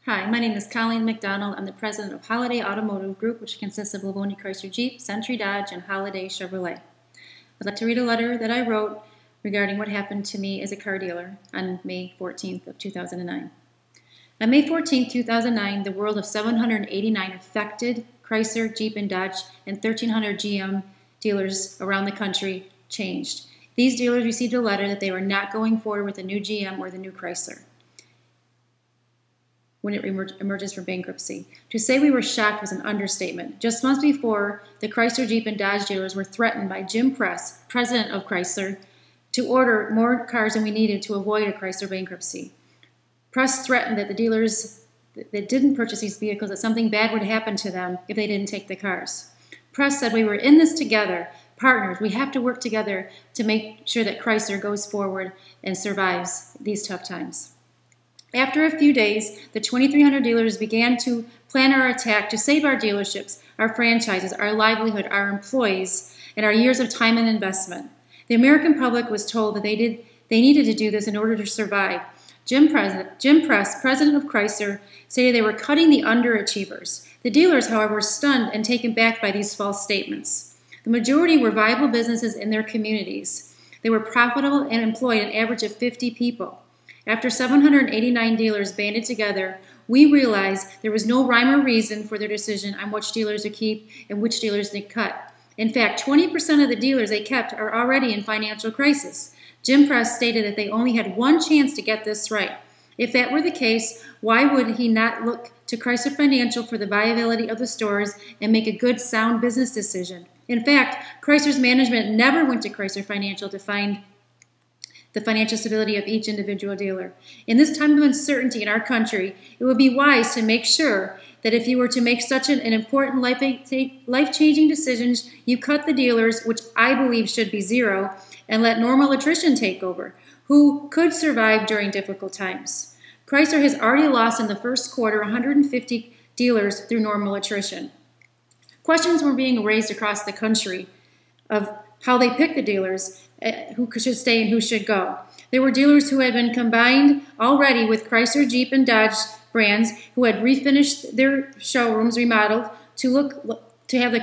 Hi, my name is Colleen McDonald. I'm the president of Holiday Automotive Group, which consists of Livonia Chrysler Jeep, Century Dodge, and Holiday Chevrolet. I'd like to read a letter that I wrote regarding what happened to me as a car dealer on May 14th of 2009. On May 14th, 2009, the world of 789 affected Chrysler, Jeep, and Dodge, and 1,300 GM dealers around the country changed. These dealers received a letter that they were not going forward with the new GM or the new Chrysler when it emerges from bankruptcy. To say we were shocked was an understatement. Just months before, the Chrysler, Jeep, and Dodge dealers were threatened by Jim Press, president of Chrysler, to order more cars than we needed to avoid a Chrysler bankruptcy. Press threatened that the dealers that didn't purchase these vehicles, that something bad would happen to them if they didn't take the cars. Press said we were in this together, partners. We have to work together to make sure that Chrysler goes forward and survives these tough times. After a few days, the 2,300 dealers began to plan our attack to save our dealerships, our franchises, our livelihood, our employees, and our years of time and investment. The American public was told that they needed to do this in order to survive. Jim Press, president of Chrysler, stated they were cutting the underachievers. The dealers, however, were stunned and taken back by these false statements. The majority were viable businesses in their communities. They were profitable and employed an average of 50 people. After 789 dealers banded together, we realized there was no rhyme or reason for their decision on which dealers to keep and which dealers to cut. In fact, 20% of the dealers they kept are already in financial crisis. Jim Press stated that they only had one chance to get this right. If that were the case, why would he not look to Chrysler Financial for the viability of the stores and make a good, sound business decision? In fact, Chrysler's management never went to Chrysler Financial to find the financial stability of each individual dealer. In this time of uncertainty in our country, it would be wise to make sure that if you were to make such an important life-changing decisions, you cut the dealers, which I believe should be zero, and let normal attrition take over, who could survive during difficult times. Chrysler has already lost in the first quarter 150 dealers through normal attrition. Questions were being raised across the country of how they pick the dealers, who should stay and who should go. There were dealers who had been combined already with Chrysler, Jeep, and Dodge brands who had refinished their showrooms, remodeled to have the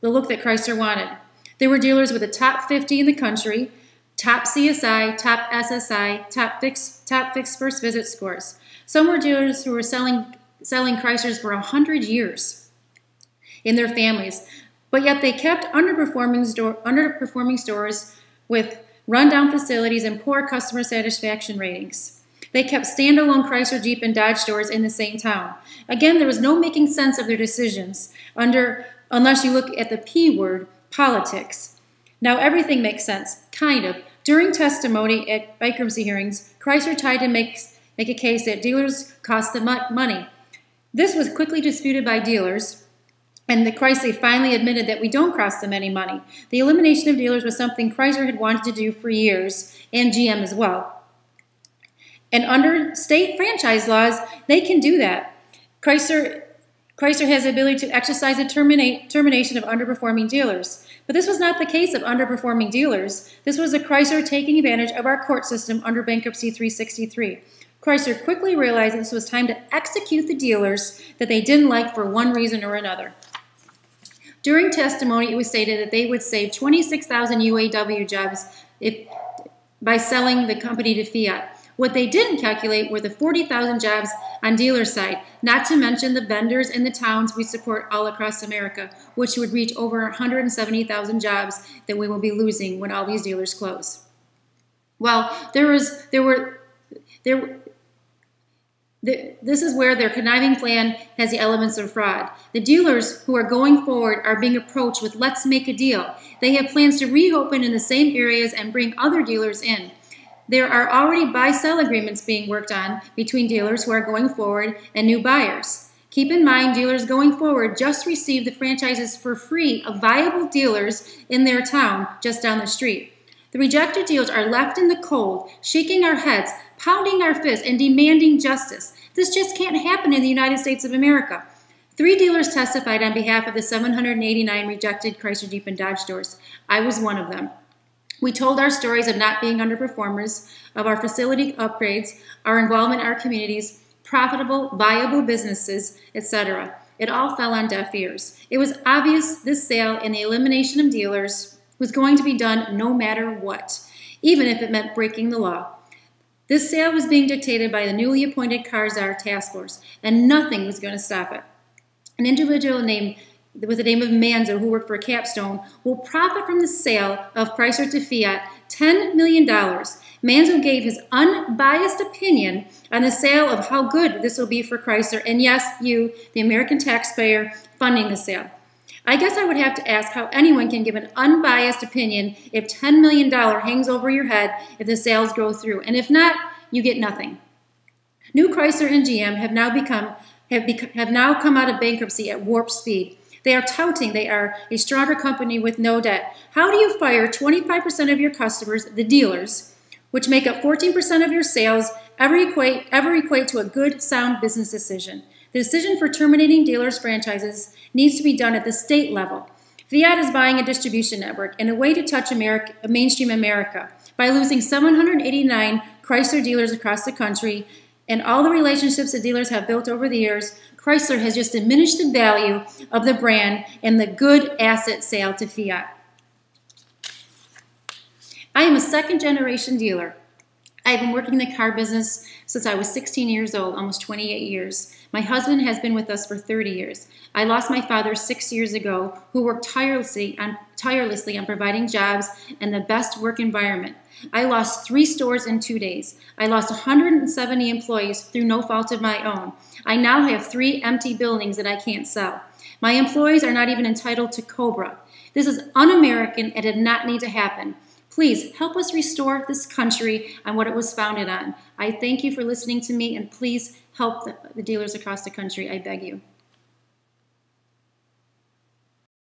look that Chrysler wanted. There were dealers with the top 50 in the country, top CSI, top SSI, top fixed first visit scores. Some were dealers who were selling Chryslers for 100 years in their families. But yet they kept underperforming stores with rundown facilities and poor customer satisfaction ratings. They kept standalone Chrysler, Jeep, and Dodge stores in the same town. Again, there was no making sense of their decisions unless you look at the P word, politics. Now everything makes sense, kind of. During testimony at bankruptcy hearings, Chrysler tried to make a case that dealers cost them money. This was quickly disputed by dealers, and the Chrysler finally admitted that we don't cost them any money. The elimination of dealers was something Chrysler had wanted to do for years, and GM as well. And under state franchise laws, they can do that. Chrysler has the ability to exercise the termination of underperforming dealers. But this was not the case of underperforming dealers. This was a Chrysler taking advantage of our court system under Bankruptcy 363. Chrysler quickly realized that this was time to execute the dealers that they didn't like for one reason or another. During testimony, it was stated that they would save 26,000 UAW jobs by selling the company to Fiat. What they didn't calculate were the 40,000 jobs on dealer side, not to mention the vendors in the towns we support all across America, which would reach over 170,000 jobs that we will be losing when all these dealers close. Well, this is where their conniving plan has the elements of fraud. The dealers who are going forward are being approached with "let's make a deal." They have plans to reopen in the same areas and bring other dealers in. There are already buy-sell agreements being worked on between dealers who are going forward and new buyers. Keep in mind, dealers going forward just received the franchises for free of viable dealers in their town just down the street. The rejected dealers are left in the cold, shaking our heads, pounding our fists, and demanding justice. This just can't happen in the United States of America. 3 dealers testified on behalf of the 789 rejected Chrysler, Jeep, and Dodge stores. I was one of them. We told our stories of not being underperformers, of our facility upgrades, our involvement in our communities, profitable, viable businesses, etc. It all fell on deaf ears. It was obvious this sale and the elimination of dealers was going to be done no matter what, even if it meant breaking the law. This sale was being dictated by the newly appointed Car Czar task force, and nothing was going to stop it. An individual with the name of Manzo, who worked for Capstone, will profit from the sale of Chrysler to Fiat $10 million. Manzo gave his unbiased opinion on the sale of how good this will be for Chrysler, and yes, you, the American taxpayer, funding the sale. I guess I would have to ask how anyone can give an unbiased opinion if $10 million hangs over your head if the sales go through, and if not, you get nothing. New Chrysler and GM have now come out of bankruptcy at warp speed. They are touting they are a stronger company with no debt. How do you fire 25% of your customers, the dealers, which make up 14% of your sales, ever equate to a good, sound business decision? The decision for terminating dealers' franchises needs to be done at the state level. Fiat is buying a distribution network and a way to touch mainstream America by losing 789 Chrysler dealers across the country, and all the relationships the dealers have built over the years. Chrysler has just diminished the value of the brand and the good asset sale to Fiat. I am a second-generation dealer. I've been working in the car business since I was 16 years old, almost 28 years. My husband has been with us for 30 years. I lost my father 6 years ago, who worked tirelessly on providing jobs and the best work environment. I lost 3 stores in 2 days. I lost 170 employees through no fault of my own. I now have 3 empty buildings that I can't sell. My employees are not even entitled to COBRA. This is un-American and did not need to happen. Please help us restore this country on what it was founded on. I thank you for listening to me, and please help the dealers across the country. I beg you.